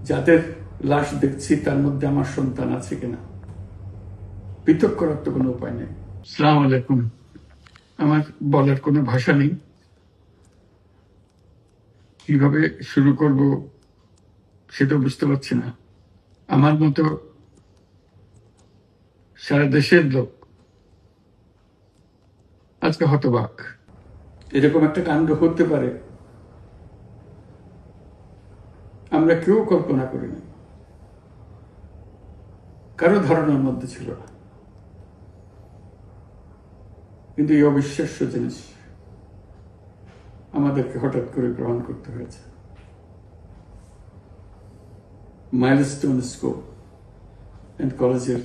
যাদের লাশ দেখছি তার মধ্যে আমার সন্তান আছে কিনা পৃথক করার তো কোনো উপায় নেই। আসসালামু আলাইকুম। আমার বলার কোনো ভাষা নেই, কিভাবে শুরু করব সেটা বুঝতে পারছি না। আমার মতো সারা দেশের লোক আজকে হতবাক। এরকম একটা কাণ্ড হতে পারে আমরা কেউ কল্পনা করিনি, কারো ধারণার মধ্যে ছিল না। কিন্তু এই অবিশ্বাস্য জিনিস আমাদেরকে হঠাৎ করে গ্রহণ করতে হয়েছে। মাইলস্টোন স্কুল অ্যান্ড কলেজের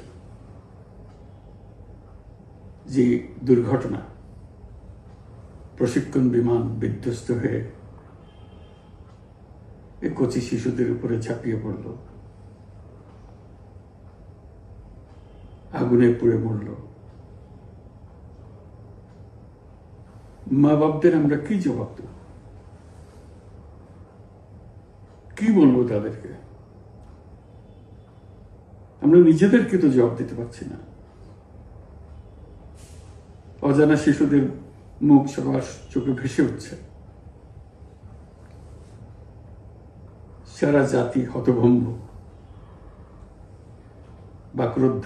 যে দুর্ঘটনা, প্রশিক্ষণ বিমান বিধ্বস্ত হয়ে এই কচি শিশুদের উপরে ঝাঁপিয়ে পড়ল, আগুনে পুড়ে মরল। মা বাপদের আমরা কি জবাব দেব? কি বলবো তাদেরকে? আমরা নিজেদেরকে তো জবাব দিতে পারছি না। অজানা শিশুদের মুখ সবার চোখে ভেসে উঠছে। সারা জাতি হতভম্ব, বাক্রুদ্ধ।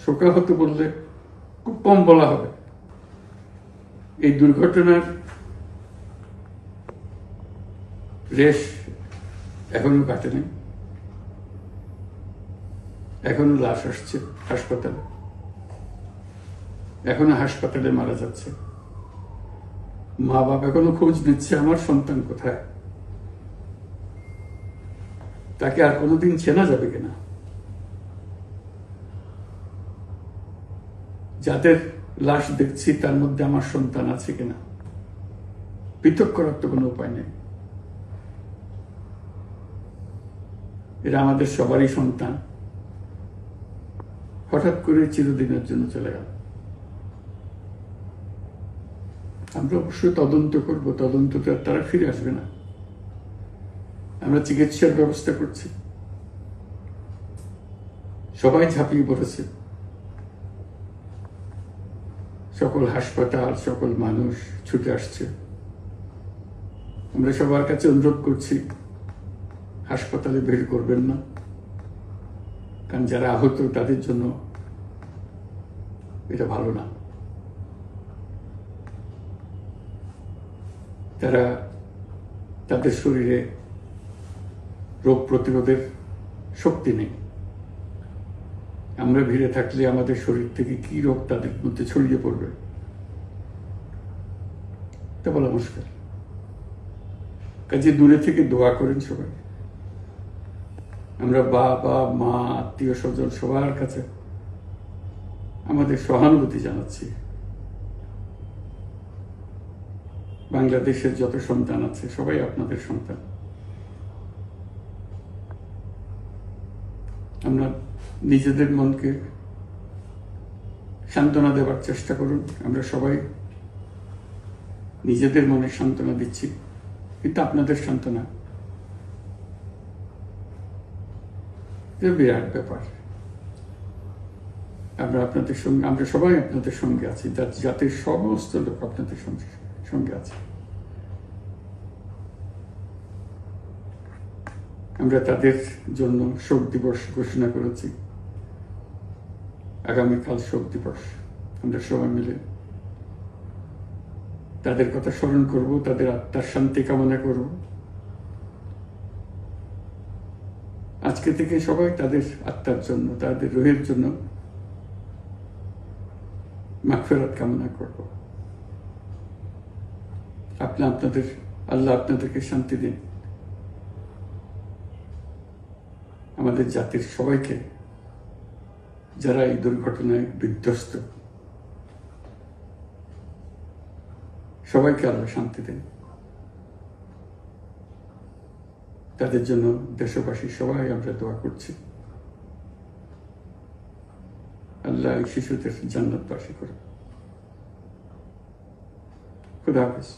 শোকাহত বললে খুব কম বলা হবে। এই দুর্ঘটনার রেশ এখনো কাটেনি। এখনো লাশ আসছে হাসপাতালে, এখনো হাসপাতালে মারা যাচ্ছে। মা বাবা এখনো খোঁজ নিচ্ছে আমার সন্তান কোথায়, তাকে আর কোনোদিন চেনা যাবে কিনা। যাদের লাশ দেখছি তার মধ্যে আমার সন্তান আছে কিনা পৃথক করার তো কোনো উপায় নেই। এরা আমাদের সবারই সন্তান, হঠাৎ করে চিরদিনের জন্য চলে গেল। আমরা অবশ্যই তদন্ত করব, তদন্তটা তারা ফিরে আসবে না। আমরা চিকিৎসার ব্যবস্থা করছি, সবাই ঝাঁপিয়ে পড়েছে। সকল হাসপাতাল, সকল মানুষ ছুটে আসছে। আমরা সবার কাছে অনুরোধ করছি, হাসপাতালে ভিড় করবেন না, কারণ যারা আহত তাদের জন্য এটা ভালো না। তারা তাদের শরীরে রোগ প্রতিরোধের শক্তি নেই। আমরা ভিড়ে থাকলে আমাদের শরীর থেকে কি রোগ তাদের মধ্যে ছড়িয়ে পড়বে তা বলা মুশকিল। কাজে দূরে থেকে দোয়া করেন সবাই। আমরা বাবা মা আত্মীয় স্বজন সবার কাছে আমাদের সহানুভূতি জানাচ্ছি। বাংলাদেশের যত সন্তান আছে সবাই আপনাদের সন্তান। আমরা নিজেদের মনকে সান্ত্বনা দেওয়ার চেষ্টা করুন। আমরা সবাই নিজেদের মনে সান্ত্বনা দিচ্ছি, কিন্তু আপনাদের সান্ত্বনা বিরাট ব্যাপার। আমরা সবাই আপনাদের সঙ্গে আছি, জাতির সমস্ত লোক আপনাদের সঙ্গে আছে। আমরা তাদের জন্য শোক দিবস ঘোষণা করেছি। আগামীকাল শোক দিবস। আমরা সবাই মিলে তাদের কথা স্মরণ করব, তাদের আত্মার শান্তি কামনা করব। আজকে থেকে সবাই তাদের আত্মার জন্য, তাদের রুহের জন্য মাগফিরাত কামনা করব। আল্লাহ আপনাদেরকে শান্তি দিন। আমাদের জাতির সবাইকে, যারা এই দুর্ঘটনায় বিধ্বস্ত, সবাইকে আল্লাহ শান্তি দেন। তাদের জন্য দেশবাসী সবাই আমরা দোয়া করছি। আল্লাহ এই শিশুদের জান্নাতবাসী করুন। খুদা হাফেজ।